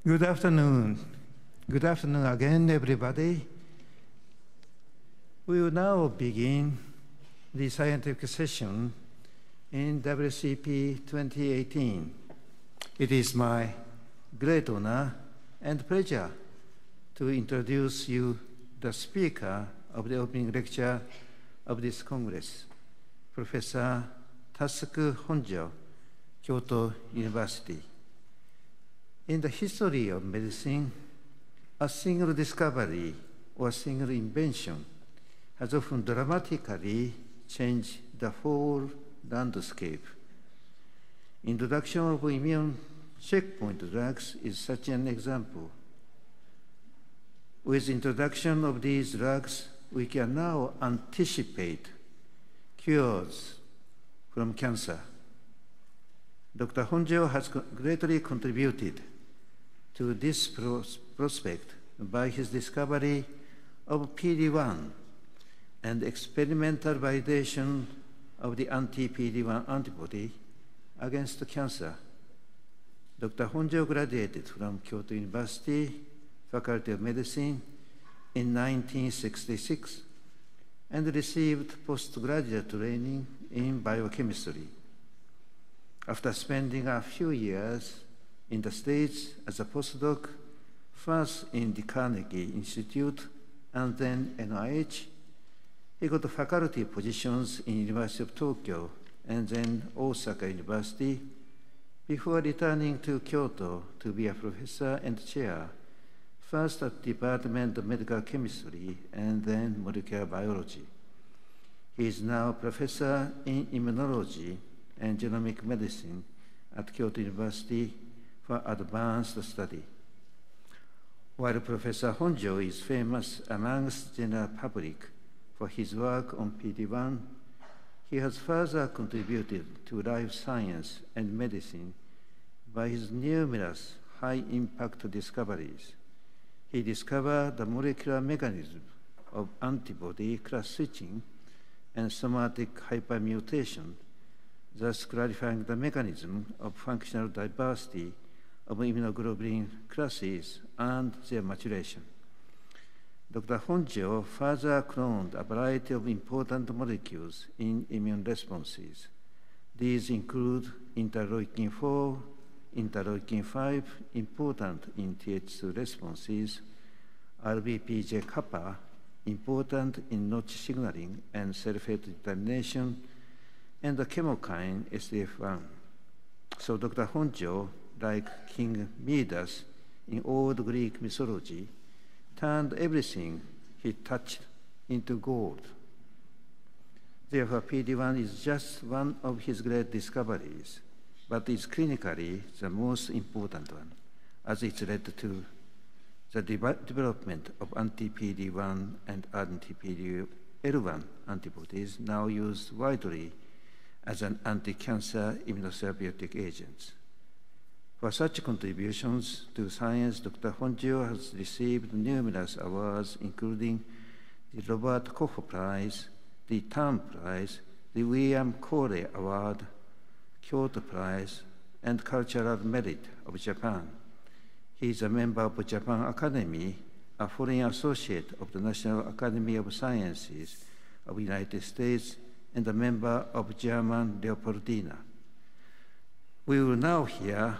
Good afternoon. Good afternoon again, everybody. We will now begin the scientific session in WCP 2018. It is my great honor and pleasure to introduce you the speaker of the opening lecture of this Congress, Professor Tasuku Honjo, Kyoto University. In the history of medicine, a single discovery or a single invention has often dramatically changed the whole landscape. Introduction of immune checkpoint drugs is such an example. With introduction of these drugs, we can now anticipate cures from cancer. Dr. Honjo has greatly contributed to this prospect by his discovery of PD-1 and experimental validation of the anti-PD-1 antibody against cancer. Dr. Honjo graduated from Kyoto University, Faculty of Medicine in 1966 and received postgraduate training in biochemistry. After spending a few years in the States as a postdoc, first in the Carnegie Institute and then NIH, he got faculty positions in University of Tokyo and then Osaka University before returning to Kyoto to be a professor and chair, first at the Department of Medical Chemistry and then Molecular Biology. He is now professor in Immunology and Genomic Medicine at Kyoto University for advanced study. While Professor Honjo is famous amongst the general public for his work on PD-1, he has further contributed to life science and medicine by his numerous high-impact discoveries. He discovered the molecular mechanism of antibody class switching and somatic hypermutation, thus clarifying the mechanism of functional diversity of immunoglobulin classes and their maturation. Dr. Honjo further cloned a variety of important molecules in immune responses. These include interleukin-4, interleukin-5, important in Th2 responses, RBPJ-kappa, important in Notch signaling and cell-fate determination, and the chemokine SDF1. So Dr. Honjo, like King Midas in old Greek mythology, turned everything he touched into gold. Therefore, PD-1 is just one of his great discoveries, but is clinically the most important one, as it led to the development of anti-PD-1 and anti-PD-L1 antibodies now used widely as an anti-cancer immunotherapeutic agents. For such contributions to science, Dr. Honjo has received numerous awards, including the Robert Koch Prize, the Tam Prize, the William Corey Award, Kyoto Prize, and Cultural Merit of Japan. He is a member of Japan Academy, a foreign associate of the National Academy of Sciences of the United States, and a member of German Leopoldina. We will now hear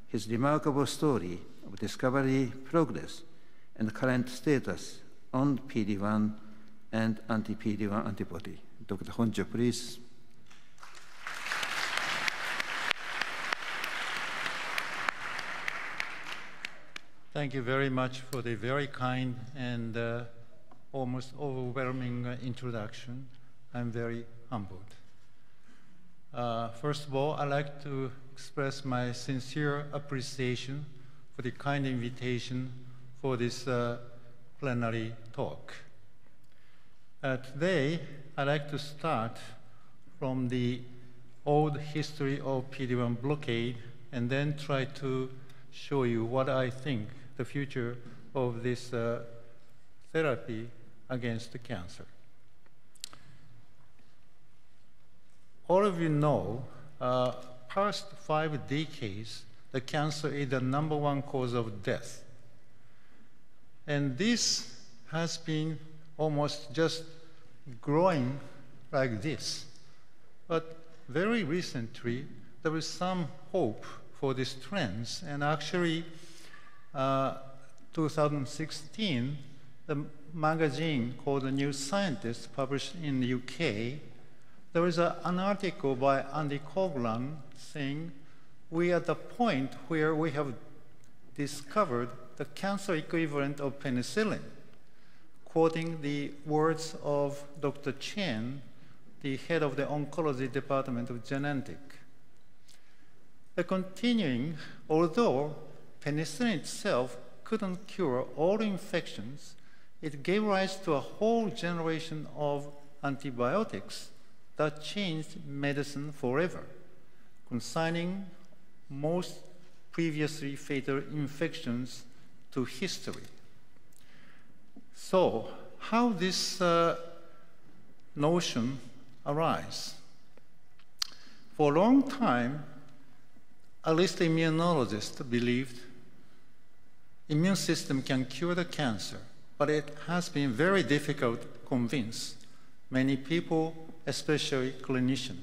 his remarkable story of discovery, progress, and current status on PD-1 and anti-PD-1 antibody. Dr. Honjo, please. Thank you very much for the very kind and almost overwhelming introduction. I'm very humbled. First of all, I'd like to express my sincere appreciation for the kind invitation for this plenary talk. Today, I'd like to start from the old history of PD-1 blockade and then try to show you what I think the future of this therapy against the cancer. All of you know, past 5 decades, the cancer is the #1 cause of death. And this has been almost just growing like this. But very recently, there was some hope for these trends. And actually, 2016, the magazine called The New Scientist, published in the UK, there was an article by Andy Coghlan saying, we are at the point where we have discovered the cancer equivalent of penicillin, quoting the words of Dr. Chen, the head of the oncology department of Genentech. Continuing, although penicillin itself couldn't cure all infections, it gave rise to a whole generation of antibiotics that changed medicine forever, consigning most previously fatal infections to history. So, how this notion arise? For a long time, at least immunologists believed immune system can cure the cancer, but it has been very difficult to convince many people, especially clinicians.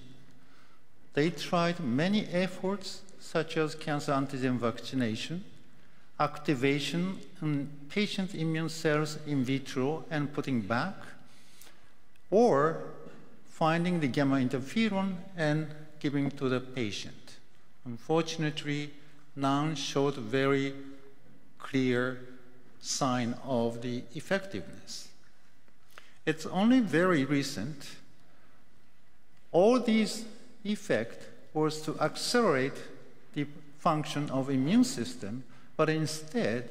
They tried many efforts, such as cancer antigen vaccination, activation in patient immune cells in vitro and putting back, or finding the gamma interferon and giving to the patient. Unfortunately, none showed very clear sign of the effectiveness. It's only very recent. All these effect was to accelerate the function of immune system, but instead,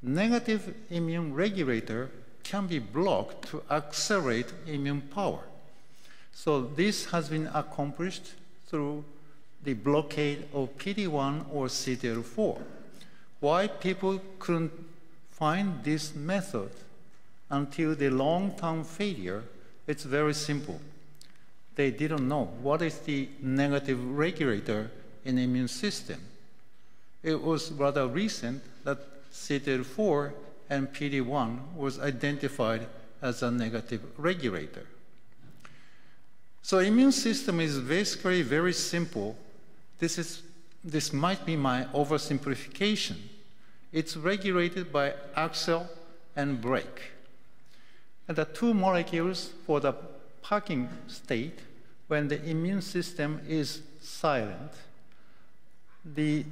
negative immune regulator can be blocked to accelerate immune power. So this has been accomplished through the blockade of PD-1 or CTLA-4. Why people couldn't find this method until the long-term failure, it's very simple. They didn't know what is the negative regulator in the immune system. It was rather recent that CTLA-4 and PD-1 was identified as a negative regulator. So immune system is basically very simple. This might be my oversimplification. It's regulated by axle and brake. And the two molecules for the parking state, when the immune system is silent, they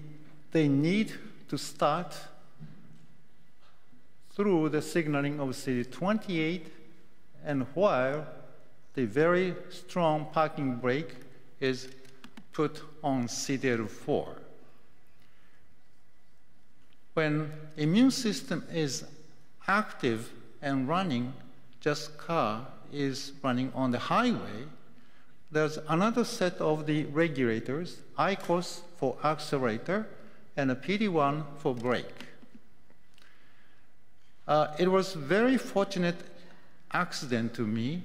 need to start through the signaling of CD28, and while the very strong parking brake is put on CTLA-4. When immune system is active and running, just car is running on the highway, there's another set of the regulators, ICOS for accelerator and a PD-1 for brake. It was very fortunate accident to me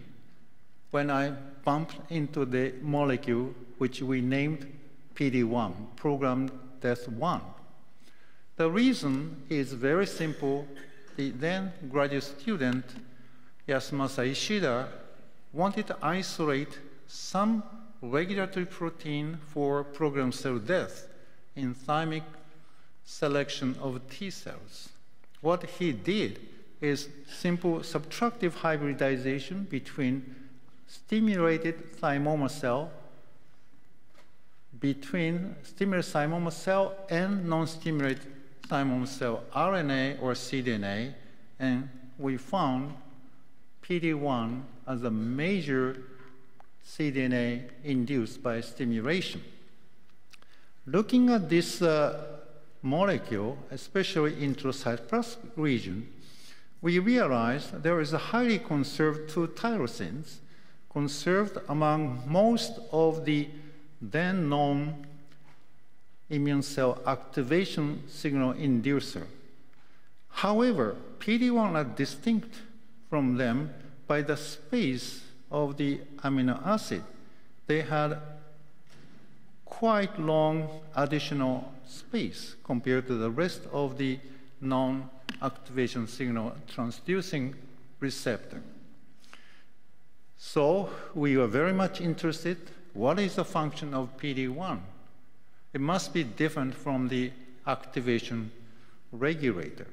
when I bumped into the molecule which we named PD-1, programmed death 1. The reason is very simple. The then graduate student, Yasumasa Ishida, wanted to isolate some regulatory protein for programmed cell death in thymic selection of T cells. What he did is simple subtractive hybridization between stimulated thymoma cell, between stimulated thymoma cell and non-stimulated thymoma cell RNA or cDNA, and we found PD-1 as a major cDNA induced by stimulation. Looking at this molecule, especially intracytoplasmic region, we realized there is a highly conserved two tyrosines conserved among most of the then known immune cell activation signal inducer. However, PD-1 are distinct from them by the space of the amino acid. They had quite long additional space compared to the rest of the non-activation signal transducing receptor. So we were very much interested, what is the function of PD-1? It must be different from the activation regulator.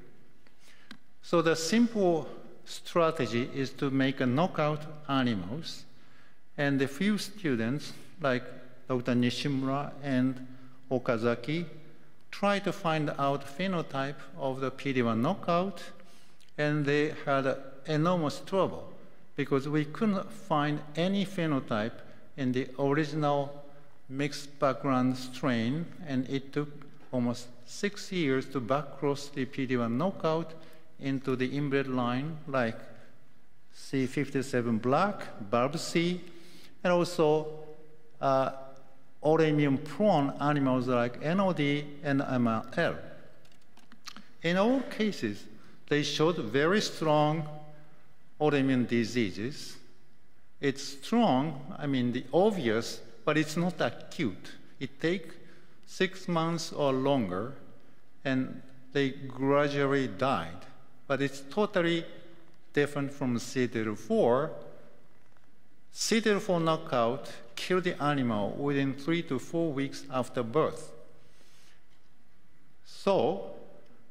So the simple strategy is to make a knockout animals, and a few students like Dr. Nishimura and Okazaki try to find out phenotype of the PD-1 knockout, and they had enormous trouble because we couldn't find any phenotype in the original mixed background strain, and it took almost 6 years to backcross the PD-1 knockout into the inbred line like C57 black, bulb C, and also autoimmune prone animals like NOD and MLL. In all cases, they showed very strong autoimmune diseases. It's strong, I mean, the obvious, but it's not acute. It takes 6 months or longer, and they gradually died. But it's totally different from CTLA-4. CTLA-4 knockout killed the animal within 3 to 4 weeks after birth. So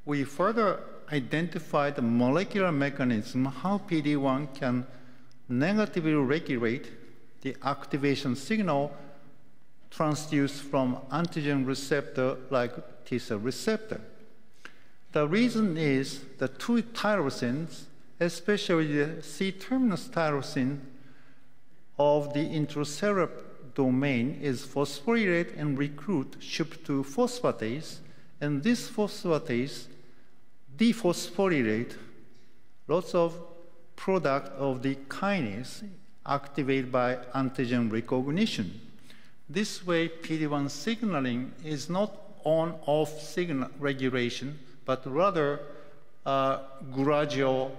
we further identified the molecular mechanism how PD-1 can negatively regulate the activation signal transduced from antigen receptor like T-cell receptor. The reason is the two tyrosines, especially the C-terminus tyrosine of the intracellular domain, is phosphorylate and recruit SHUH2 phosphatase, and this phosphatase dephosphorylate lots of product of the kinase activated by antigen recognition. This way, PD-1 signaling is not on-off signal regulation, but rather gradual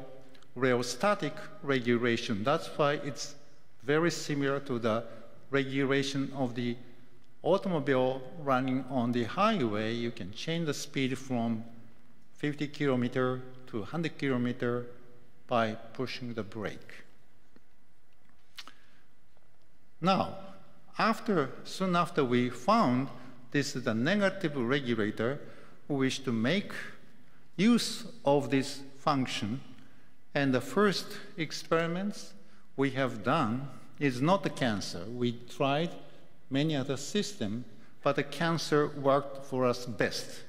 rheostatic regulation. That's why it's very similar to the regulation of the automobile running on the highway. You can change the speed from 50 kilometer to 100 kilometer by pushing the brake. Now, soon after we found this is a negative regulator who wish to make use of this function, and the first experiments we have done is not the cancer. We tried many other systems, but the cancer worked for us best.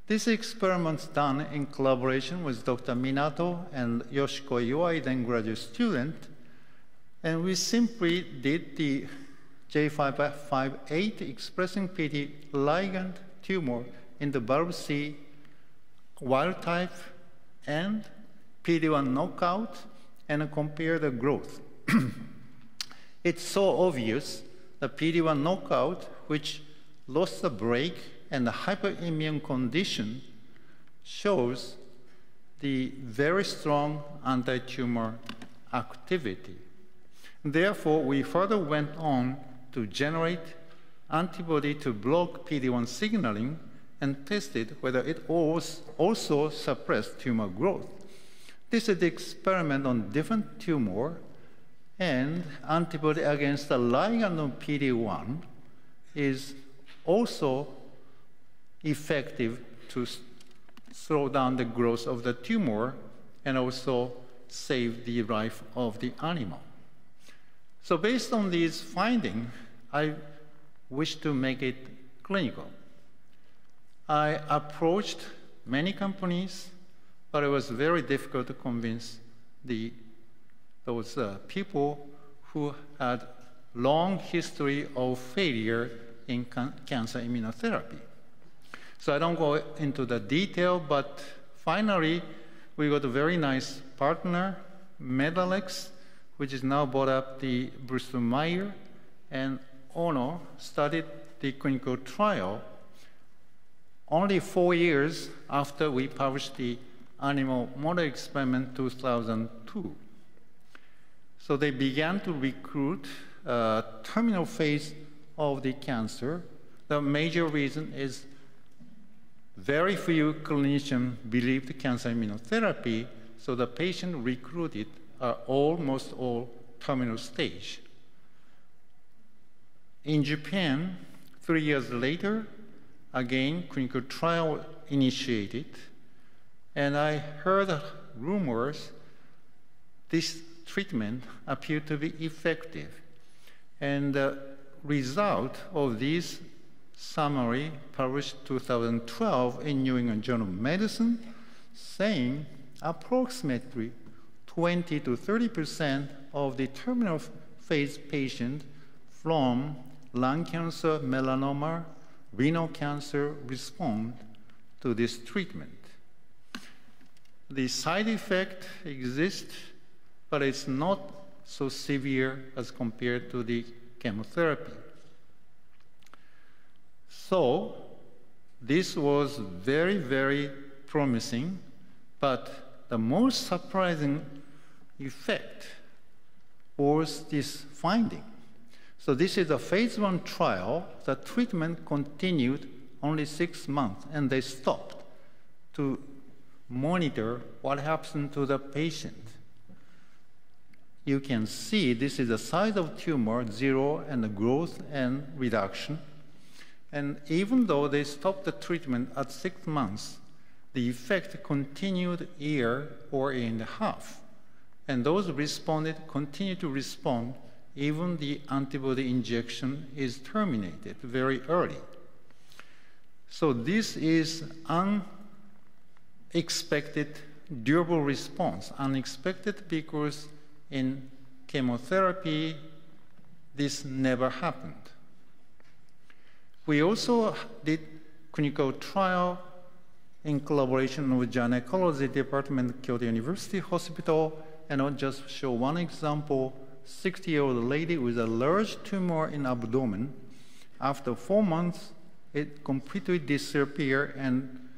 This experiment's done in collaboration with Dr. Minato and Yoshiko Iwai, then graduate student, and we simply did the J558 expressing PD ligand tumor in the bulb C wild type and PD-1 knockout and compare the growth. It's so obvious the PD-1 knockout, which lost the brake and the hyperimmune condition, shows the very strong anti-tumor activity. Therefore, we further went on to generate antibody to block PD-1 signaling and tested whether it also suppressed tumor growth. This is the experiment on different tumor, and antibody against the ligand of PD-1 is also effective to slow down the growth of the tumor and also save the life of the animal. So based on these findings, I wish to make it clinical. I approached many companies, but it was very difficult to convince those people who had long history of failure in cancer immunotherapy. So I don't go into the detail, but finally, we got a very nice partner, Medalex, which is now bought up the Bristol Myers, and Ono started the clinical trial only 4 years after we published the animal model experiment 2002. So they began to recruit terminal phase of the cancer. The major reason is very few clinicians believed cancer immunotherapy, so the patient recruited are almost all terminal stage. In Japan, 3 years later, again, clinical trial initiated, and I heard rumors this treatment appeared to be effective. And the result of this summary published 2012 in New England Journal of Medicine, saying approximately 20 to 30% of the terminal phase patients from lung cancer, melanoma, renal cancer respond to this treatment. The side effect exists, but it's not so severe as compared to the chemotherapy. So this was very, very promising, but the most surprising effect was this finding. So this is a phase 1 trial. The treatment continued only 6 months, and they stopped to monitor what happened to the patient. You can see this is the size of tumor, 0, and the growth and reduction. And even though they stopped the treatment at 6 months, the effect continued a year or a year and a half. And those responded continue to respond even the antibody injection is terminated very early. So this is unexpected durable response. Unexpected because in chemotherapy, this never happened. We also did clinical trial in collaboration with gynecology department at Kyoto University Hospital, and I'll just show one example. 60-year-old lady with a large tumor in abdomen. After 4 months, it completely disappeared, and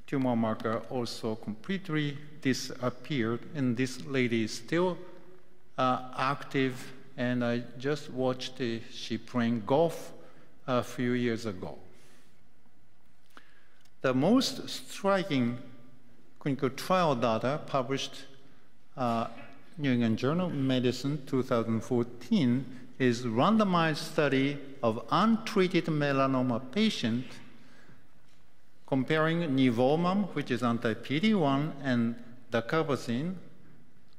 tumor marker also completely disappeared, and this lady is still active, and I just watched she playing golf a few years ago. The most striking clinical trial data published New England Journal of Medicine 2014 is randomized study of untreated melanoma patient comparing nivolumab, which is anti-PD-1, and dacarbazine,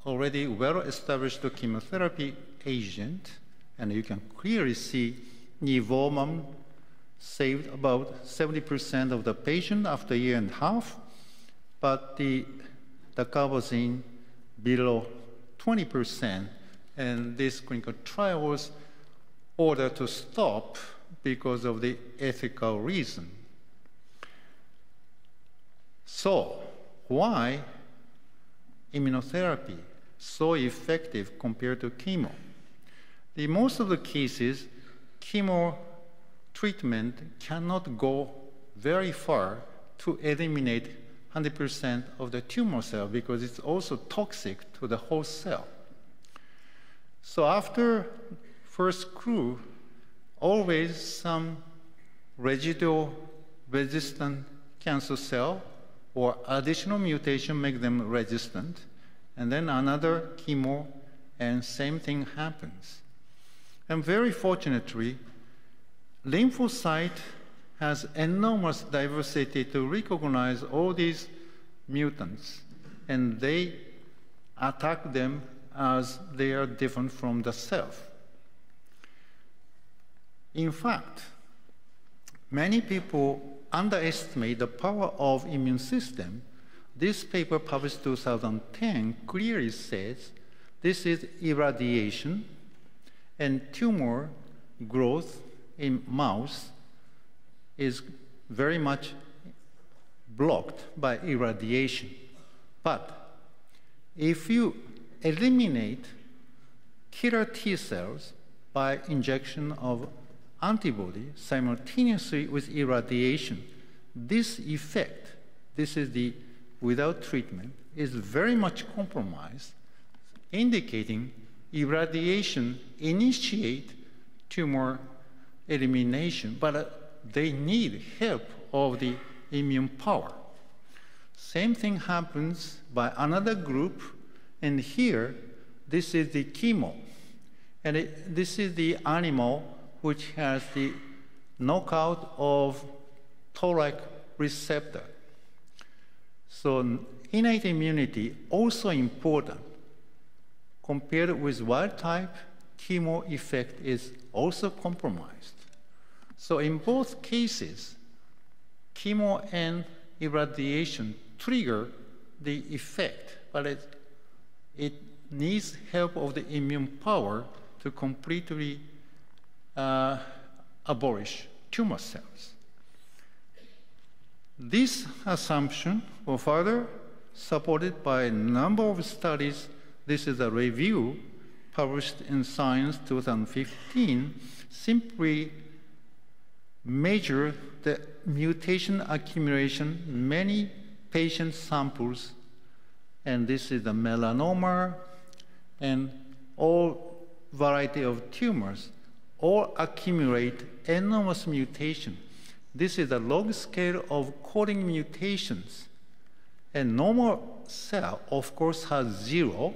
already well-established chemotherapy agent. And you can clearly see nivolumab saved about 70% of the patient after a year and a half, but the dacarbazine below 20%, and this clinical trial was ordered to stop because of the ethical reason. So, why immunotherapy so effective compared to chemo? In most of the cases, chemo treatment cannot go very far to eliminate 100% of the tumor cell because it's also toxic to the whole cell. So after first crew, always some residual resistant cancer cell or additional mutation make them resistant, and then another chemo, and same thing happens. And very fortunately, lymphocyte has enormous diversity to recognize all these mutants, and they attack them as they are different from the self. In fact, many people underestimate the power of immune system. This paper published 2010 clearly says this is irradiation, and tumor growth in mouse is very much blocked by irradiation. But if you eliminate killer T cells by injection of antibody simultaneously with irradiation, this effect, this is the without treatment, is very much compromised, indicating irradiation initiate tumor elimination, but they need help of the immune power. Same thing happens by another group, and here, this is the chemo. And this is the animal which has the knockout of Toll-like receptor. So innate immunity also important. Compared with wild type, chemo effect is also compromised. So in both cases, chemo and irradiation trigger the effect, but it needs help of the immune power to completely abolish tumor cells. This assumption was further supported by a number of studies. This is a review published in Science 2015, simply measure the mutation accumulation in many patient samples, and this is the melanoma and all variety of tumors, all accumulate enormous mutation. This is a log scale of coding mutations. A normal cell, of course, has 0,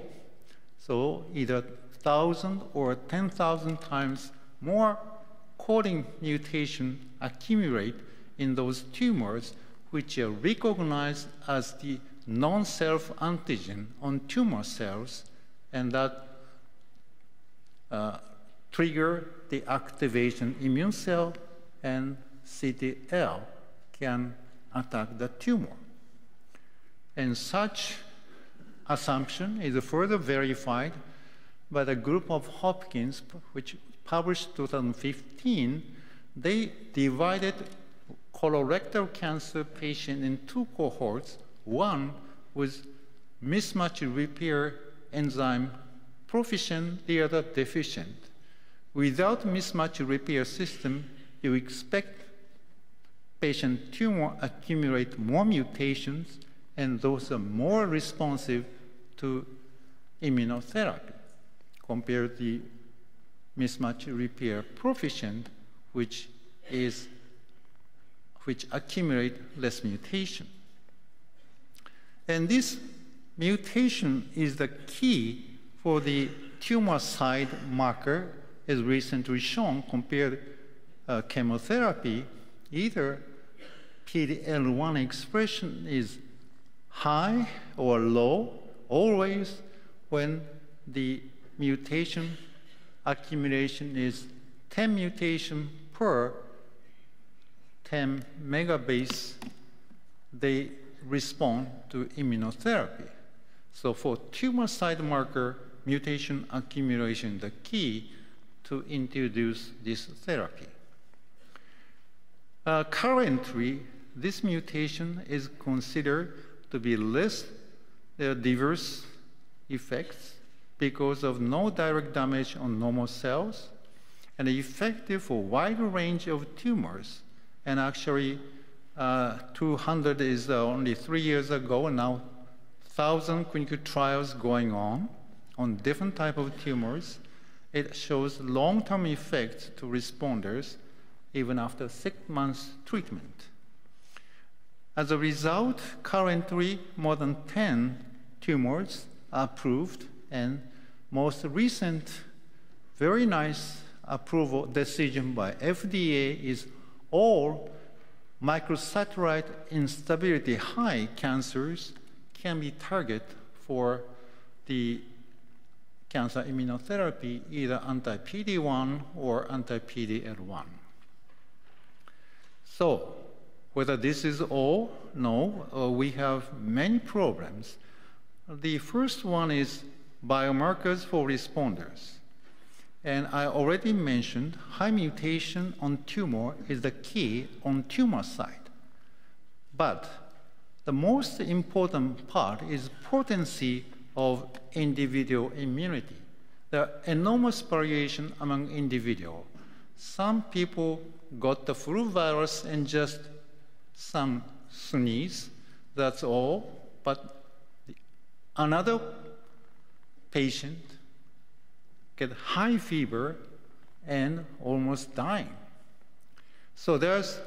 so either 1,000 or 10,000 times more coding mutation accumulate in those tumors, which are recognized as the non-self antigen on tumor cells, and that trigger the activation immune cell, and CTL can attack the tumor. And such assumption is further verified by the group of Hopkins, which published 2015. They divided colorectal cancer patients in 2 cohorts, one with mismatch repair enzyme proficient, the other deficient. Without mismatch repair system, you expect patient tumor accumulate more mutations, and those are more responsive to immunotherapy compared to the mismatch repair proficient, which accumulate less mutation. And this mutation is the key for the tumor side marker, as recently shown, compared chemotherapy. Either PD-1 expression is high or low, always when the mutation accumulation is 10 mutation per 10 megabase, they respond to immunotherapy. So for tumor side marker, mutation accumulation is the key to introduce this therapy. Currently, this mutation is considered to be less diverse effects because of no direct damage on normal cells, and effective for a wide range of tumors. And actually, 200 is only 3 years ago, and now 1,000 clinical trials going on different type of tumors. It shows long-term effects to responders even after 6 months treatment. As a result, currently more than 10 tumors are approved, and most recent very nice approval decision by FDA is all microsatellite instability high cancers can be target for the cancer immunotherapy, either anti-PD-1 or anti-PD-L1. So, whether this is all? No, we have many problems. The first one is biomarkers for responders. And I already mentioned high mutation on tumor is the key on tumor side. But the most important part is potency of individual immunity. There are enormous variation among individuals. Some people got the flu virus and just some sneeze, that's all. But another patient get high fever and almost dying. So there's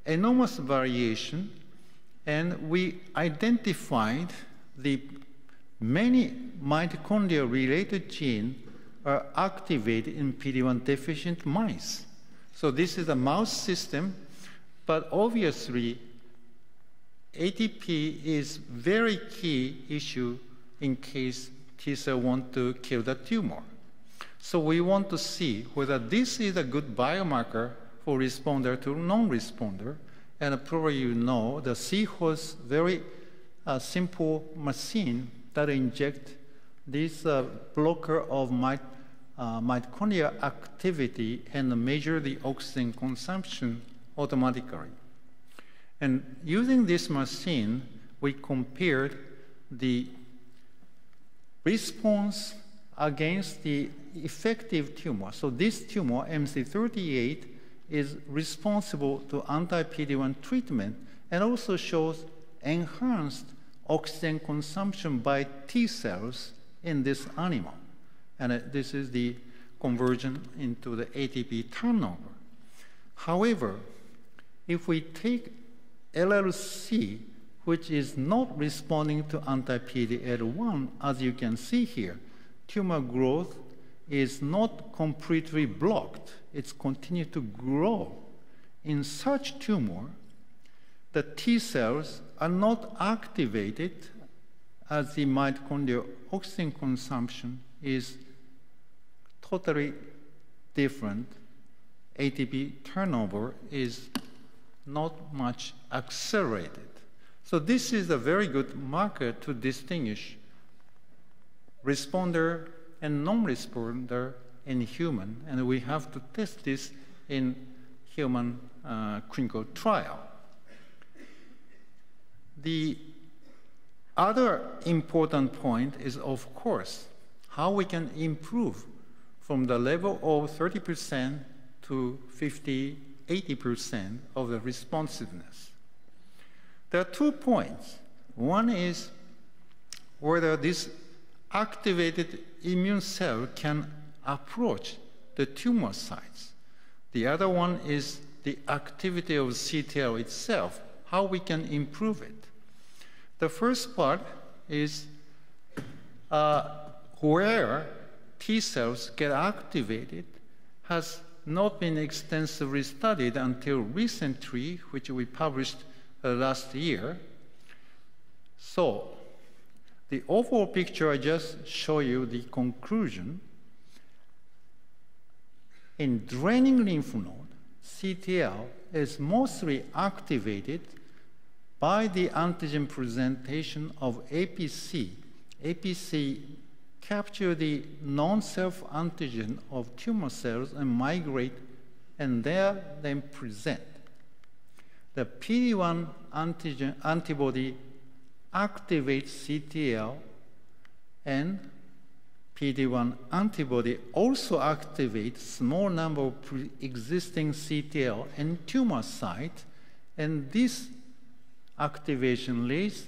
enormous variation, and we identified the many mitochondria-related genes are activated in PD-1 deficient mice. So this is a mouse system, but obviously ATP is very key issue in case T cell want to kill the tumor. So we want to see whether this is a good biomarker for responder to non-responder. And probably you know the Shuh very simple machine that inject this blocker of mitochondrial activity and measure the oxygen consumption automatically. And using this machine, we compared the response against the effective tumor. So this tumor, MC38, is responsible to anti-PD-1 treatment and also shows enhanced oxygen consumption by T cells in this animal. And this is the conversion into the ATP turnover. However, if we take LLC, which is not responding to anti-PD-L1, as you can see here, tumor growth is not completely blocked. It's continued to grow. In such tumor, the T cells are not activated as the mitochondrial oxygen consumption is totally different. ATP turnover is not much accelerated. So this is a very good marker to distinguish responder and non-responder in human, and we have to test this in human clinical trial. The other important point is, of course, how we can improve from the level of 30% to 50, 80% of the responsiveness. There are 2 points. One is whether this activated immune cell can approach the tumor sites. The other one is the activity of CTL itself, how we can improve it. The first part is where T cells get activated has not been extensively studied until recently, which we published last year. So the overall picture, I just show you the conclusion. In draining lymph node, CTL is mostly activated by the antigen presentation of APC. APC capture the non-self antigen of tumor cells and migrate, and there then present. The PD-1 antigen antibody activates CTL, and PD-1 antibody also activates small number of pre-existing CTL in tumor site, and this activation leads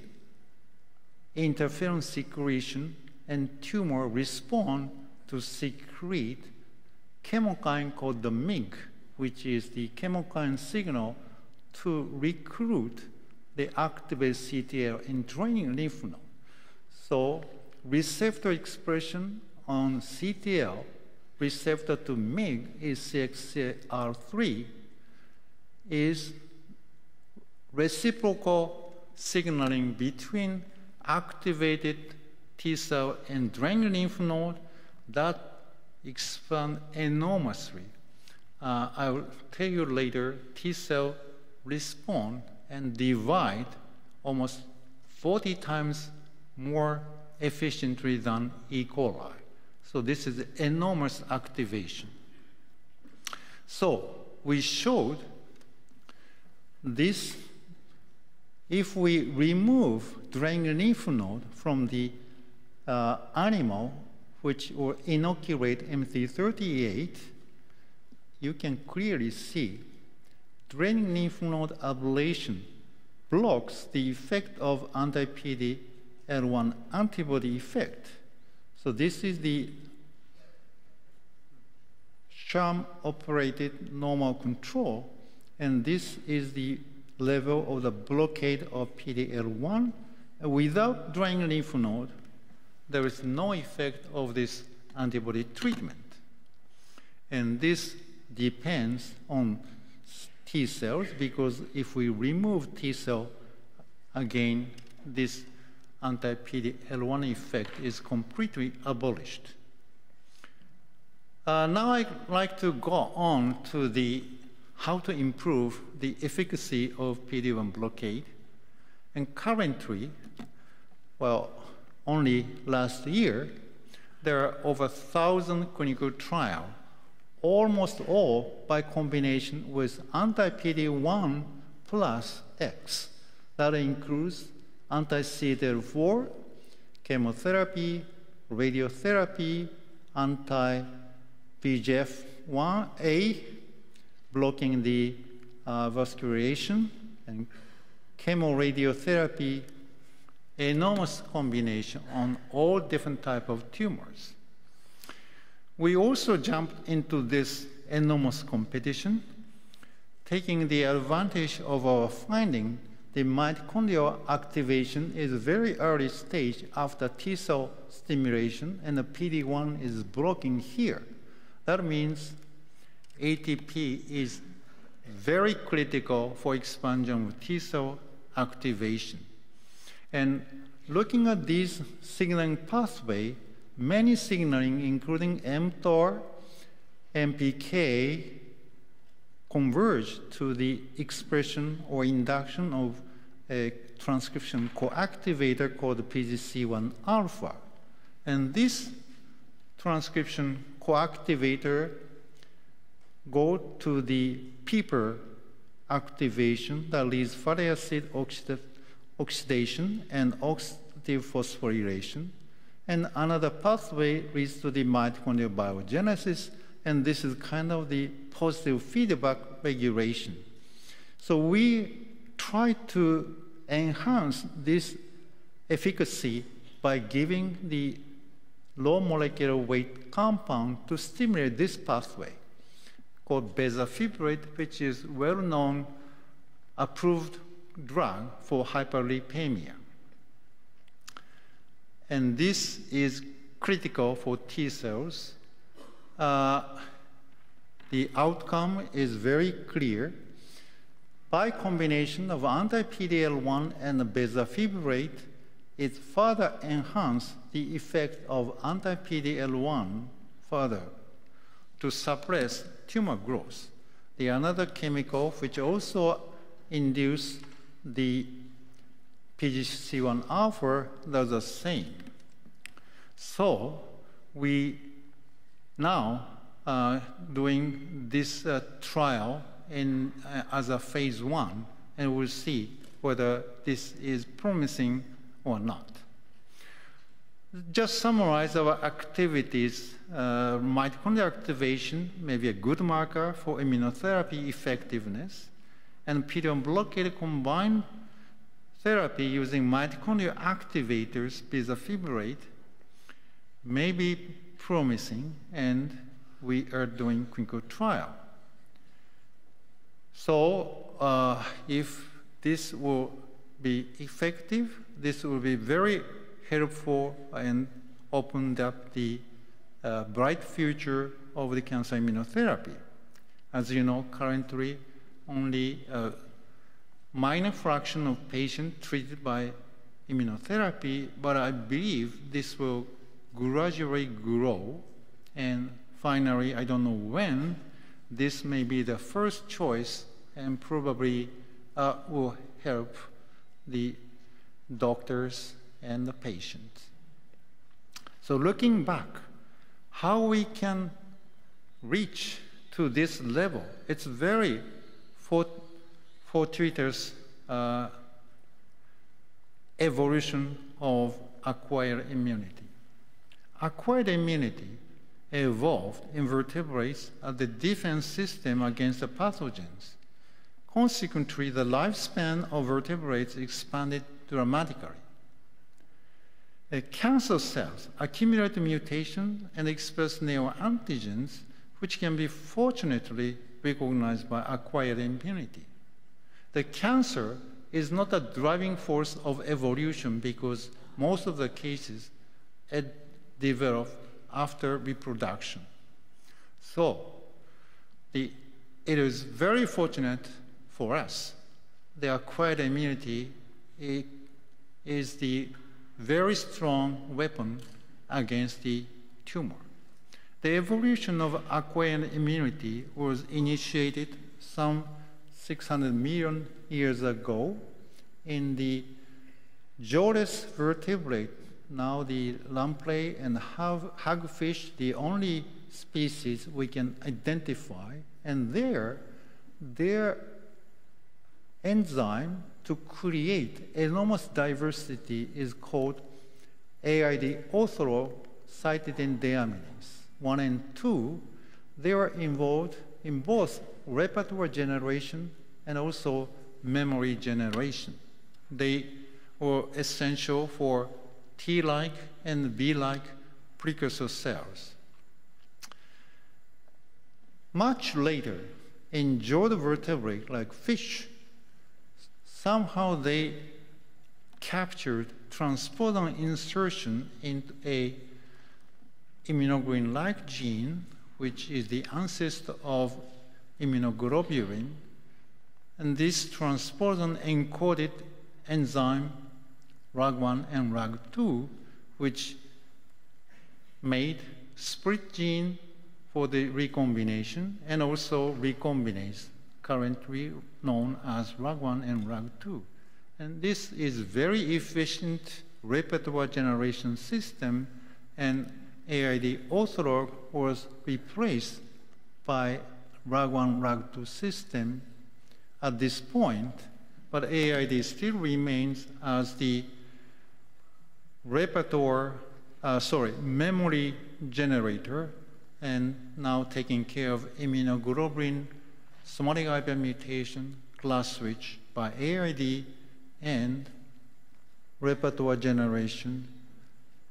interferon secretion, and tumor respond to secrete chemokine called the MIG, which is the chemokine signal to recruit the activated CTL in draining lymph node. So receptor expression on CTL, receptor to MIG is CXCR3, is reciprocal signaling between activated T cell and draining lymph node that expand enormously. I will tell you later, T cell respond and divide almost 40 times more efficiently than E. coli. So this is enormous activation. So we showed this. If we remove draining lymph node from the animal, which will inoculate MC38, you can clearly see draining lymph node ablation blocks the effect of anti-PD-L1 antibody effect. So this is the sham-operated normal control, And this is the level of the blockade of PD-L1. Without drying lymph node, there is no effect of this antibody treatment. And this depends on T cells, because if we remove T cell, again, this anti-PD-L1 effect is completely abolished. Now I'd like to go on to how to improve the efficacy of PD-1 blockade. And currently, well, only last year, there are over 1,000 clinical trials, almost all by combination with anti-PD-1 plus X. That includes anti-CTLA-4, chemotherapy, radiotherapy, anti-VEGF-1A, blocking the vascularization, and chemoradiotherapy, enormous combination on all different types of tumors. We also jumped into this enormous competition, taking the advantage of our finding the mitochondrial activation is a very early stage after T cell stimulation, and the PD-1 is blocking here. That means ATP is very critical for expansion of T cell activation. And looking at these signaling pathway, many signaling, including mTOR, MPK, converge to the expression or induction of a transcription coactivator called PGC1 alpha. And this transcription coactivator go to the PEPR activation that leads fatty acid oxidation and oxidative phosphorylation. And another pathway leads to the mitochondrial biogenesis, and this is kind of the positive feedback regulation. So we try to enhance this efficacy by giving the low molecular weight compound to stimulate this pathway called bezafibrate, which is well-known approved drug for hyperlipemia. And this is critical for T cells. The outcome is very clear. By combination of anti-PD-L1 and bezafibrate, it further enhances the effect of anti-PD-L1 further to suppress tumor growth. The another chemical which also induces the PGC1 alpha does the same. So we now doing this trial as a phase 1, and we'll see whether this is promising or not. Just summarize our activities. Mitochondrial activation may be a good marker for immunotherapy effectiveness, and PD-1 blockade combined therapy using mitochondrial activators, bezafibrate, may be promising, and we are doing clinical trial. So if this will be effective, this will be very helpful and opened up the bright future of the cancer immunotherapy. As you know, currently only a minor fraction of patients treated by immunotherapy, but I believe this will gradually grow, and finally, I don't know when, this may be the first choice and probably will help the doctors and the patients. So looking back, how we can reach to this level, it's very fortuitous evolution of acquired immunity. Acquired immunity evolved in vertebrates as the defense system against the pathogens. Consequently, the lifespan of vertebrates expanded dramatically. Cancer cells accumulate mutations and express neoantigens, which can be fortunately recognized by acquired immunity. The cancer is not a driving force of evolution because most of the cases develop after reproduction. So it is very fortunate for us. The acquired immunity is the very strong weapon against the tumor. The evolution of acquired immunity was initiated some 600 million years ago in the jawless vertebrate, now the lamprey and hagfish, the only species we can identify, and their enzyme to create enormous diversity is called AID orthorocytidine deaminase 1 and 2. They are involved in both repertoire generation and also memory generation. They were essential for T-like and B-like precursor cells. Much later, in jawed vertebrate like fish, somehow they captured transposon insertion into a immunoglobulin-like gene, which is the ancestor of immunoglobulin, and this transposon encoded enzyme RAG1 and RAG2, which made split gene for the recombination and also recombinase, currently known as RAG1 and RAG2. And this is very efficient repertoire generation system, and AID ortholog was replaced by RAG1, RAG2 system at this point, but AID still remains as the memory generator, and now taking care of immunoglobulin, somatic IBM mutation, class switch by AID, and repertoire generation,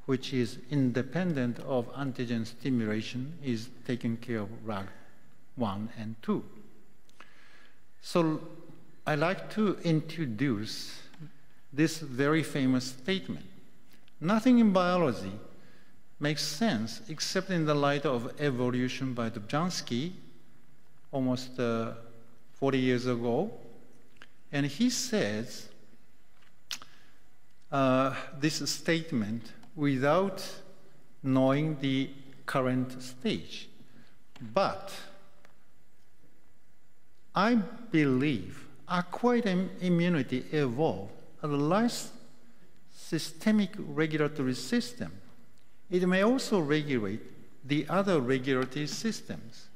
which is independent of antigen stimulation, is taking care of RAG1 and 2. So I'd like to introduce this very famous statement. Nothing in biology makes sense except in the light of evolution by Dobzhansky almost 40 years ago. And he says this statement without knowing the current stage. But I believe acquired immunity evolved as a last systemic regulatory system. It may also regulate the other regulatory systems.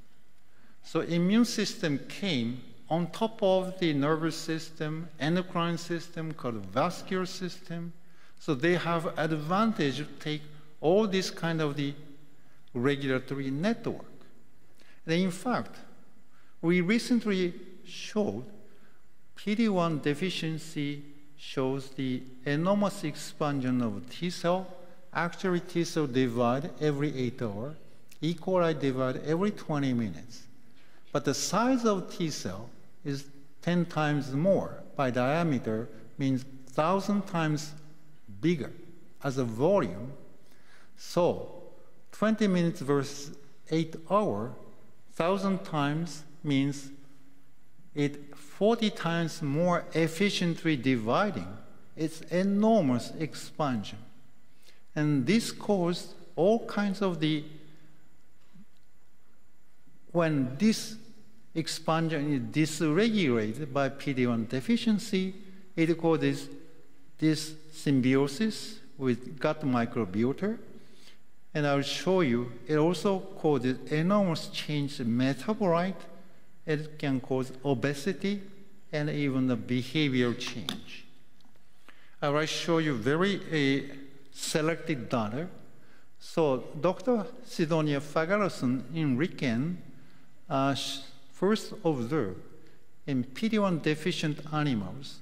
So immune system came on top of the nervous system, endocrine system, cardiovascular system. So they have advantage to take all this kind of the regulatory network. And in fact, we recently showed PD-1 deficiency shows the enormous expansion of T cell. Actually, T cell divide every 8 hours. E. coli divide every 20 minutes. But the size of T cell is 10 times more by diameter, means 1,000 times bigger as a volume. So 20 minutes versus 8 hours, 1,000 times means it 40 times more efficiently dividing. It's enormous expansion. And this caused all kinds of when this expansion is dysregulated by PD-1 deficiency, it causes this symbiosis with gut microbiota. And I'll show you, it also causes enormous change in metabolite. It can cause obesity and even the behavioral change. I will show you very selected data. So Dr. Sidonia Fagarsson in Riken first observed in PD-1 deficient animals,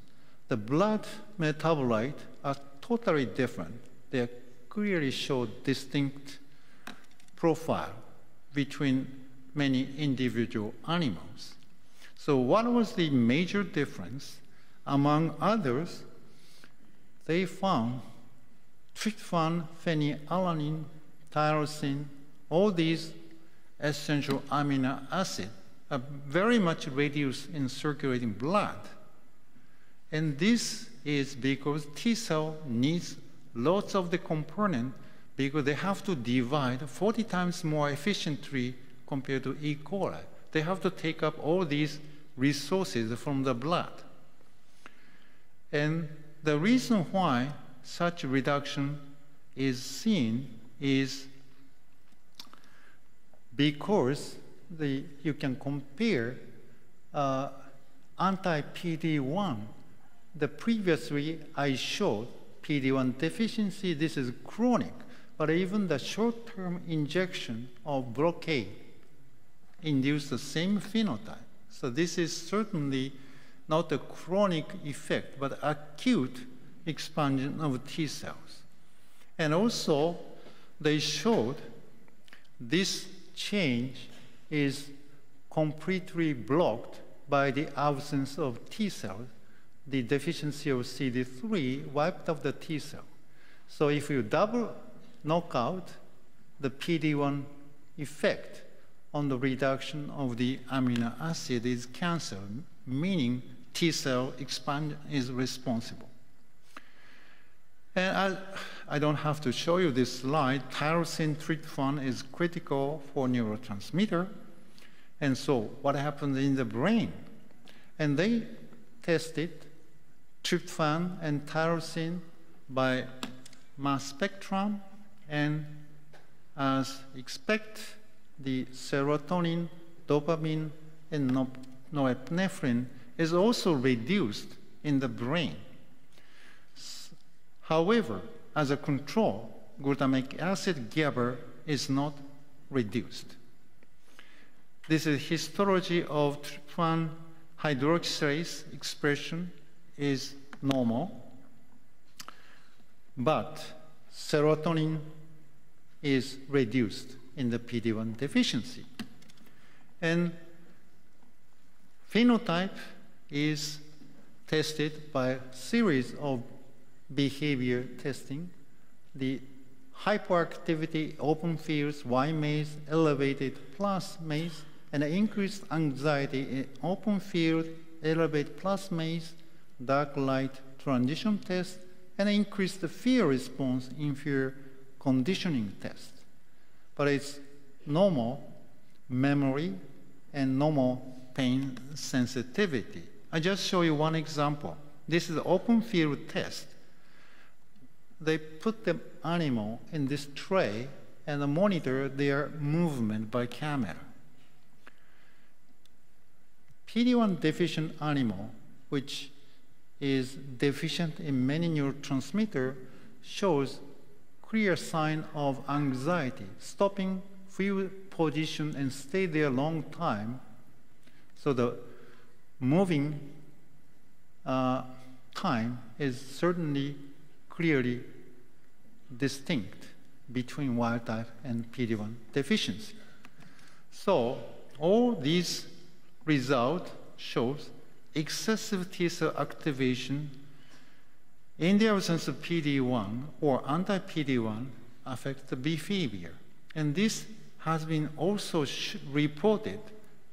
the blood metabolite are totally different. They clearly show distinct profile between many individual animals. So what was the major difference? Among others, they found tryptophan, phenylalanine, tyrosine, all these essential amino acids are very much reduced in circulating blood. And this is because T cell needs lots of the component because they have to divide 40 times more efficiently compared to E. coli. They have to take up all these resources from the blood. And the reason why such reduction is seen is because you can compare anti-PD-1. The previously I showed PD-1 deficiency, this is chronic, but even the short-term injection of blockade induced the same phenotype. So this is certainly not a chronic effect, but acute expansion of T cells. And also, they showed this change is completely blocked by the absence of T cells. The deficiency of CD3 wiped off the T cell. So if you double knock out the PD-1 effect on the reduction of the amino acid is cancer, meaning T cell expansion is responsible. And I don't have to show you this slide. Tyrosine tryptophan is critical for neurotransmitter. And so what happens in the brain? And they tested tryptophan and tyrosine by mass spectrum, and as expected, the serotonin, dopamine, and norepinephrine is also reduced in the brain. However, as a control, glutamic acid GABA is not reduced. This is histology of tryptophan hydroxylase expression is normal, but serotonin is reduced in the PD-1 deficiency. And phenotype is tested by a series of behavior testing. The hyperactivity, open fields, Y maze, elevated plus maze, and increased anxiety in open field, elevated plus maze, dark light transition test, and increased fear response in fear conditioning test. But it's normal memory and normal pain sensitivity. I just show you one example. This is the open field test. They put the animal in this tray and monitor their movement by camera. PD-1 deficient animal, which is deficient in many neurotransmitters, shows clear sign of anxiety, stopping fetal position and stay there a long time. So the moving time is certainly clearly distinct between wild type and PD-1 deficiency. So all these results shows excessive T cell activation in the absence of PD-1 or anti-PD-1 affects the behavior. And this has been also reported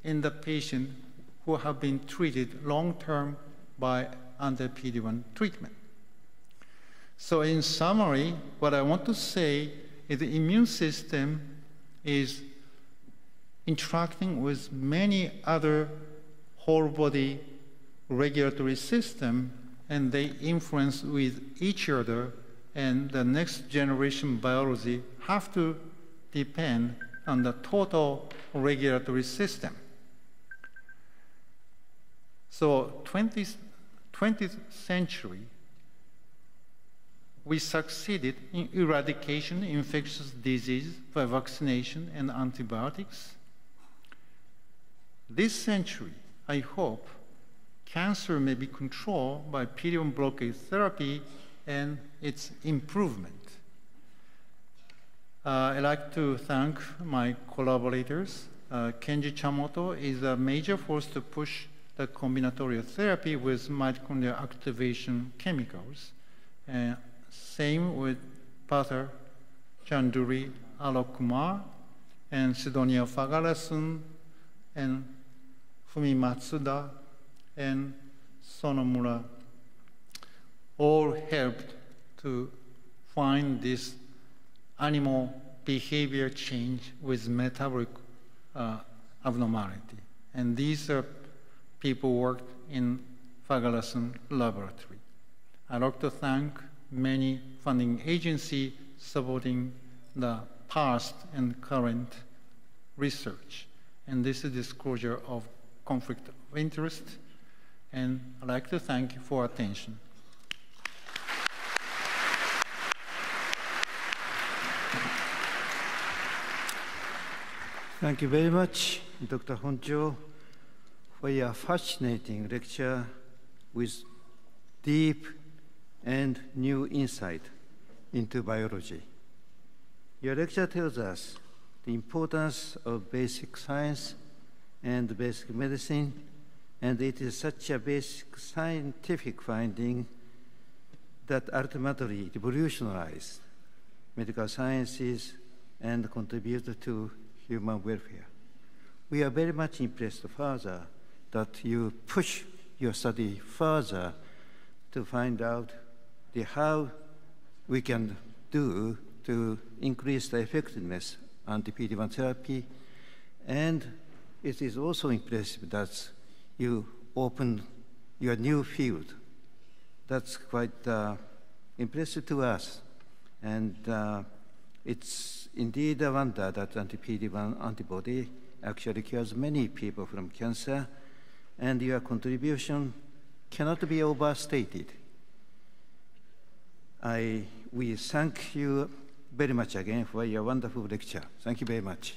in the patient who have been treated long-term by anti-PD-1 treatment. So in summary, what I want to say is the immune system is interacting with many other whole body regulatory system, and they influence with each other, and the next generation biology have to depend on the total regulatory system. So 20th century, we succeeded in eradication of infectious disease by vaccination and antibiotics. This century, I hope, cancer may be controlled by PD-1 blockade therapy and its improvement. I'd like to thank my collaborators Kenji Chamoto is a major force to push the combinatorial therapy with mitochondrial activation chemicals. Same with Pather, Chanduri, Alok Kumar, and Sidonia Fagarasun, and Fumi Matsuda, and Sonomura all helped to find this animal behavior change with metabolic abnormality. And these are people worked in Fagarasun laboratory. I'd like to thank many funding agencies supporting the past and current research. And this is disclosure of conflict of interest. And I'd like to thank you for attention. Thank you very much, Dr. Honjo, for your fascinating lecture with deep and new insight into biology. Your lecture tells us the importance of basic science and basic medicine, and it is such a basic scientific finding that ultimately revolutionized medical sciences and contributed to human welfare. We are very much impressed further that you push your study further to find out how we can do to increase the effectiveness on the PD-1 therapy. And it is also impressive that you open your new field. That's quite impressive to us. And it's indeed a wonder that anti-PD-1 antibody actually cures many people from cancer, and your contribution cannot be overstated. We thank you very much again for your wonderful lecture. Thank you very much.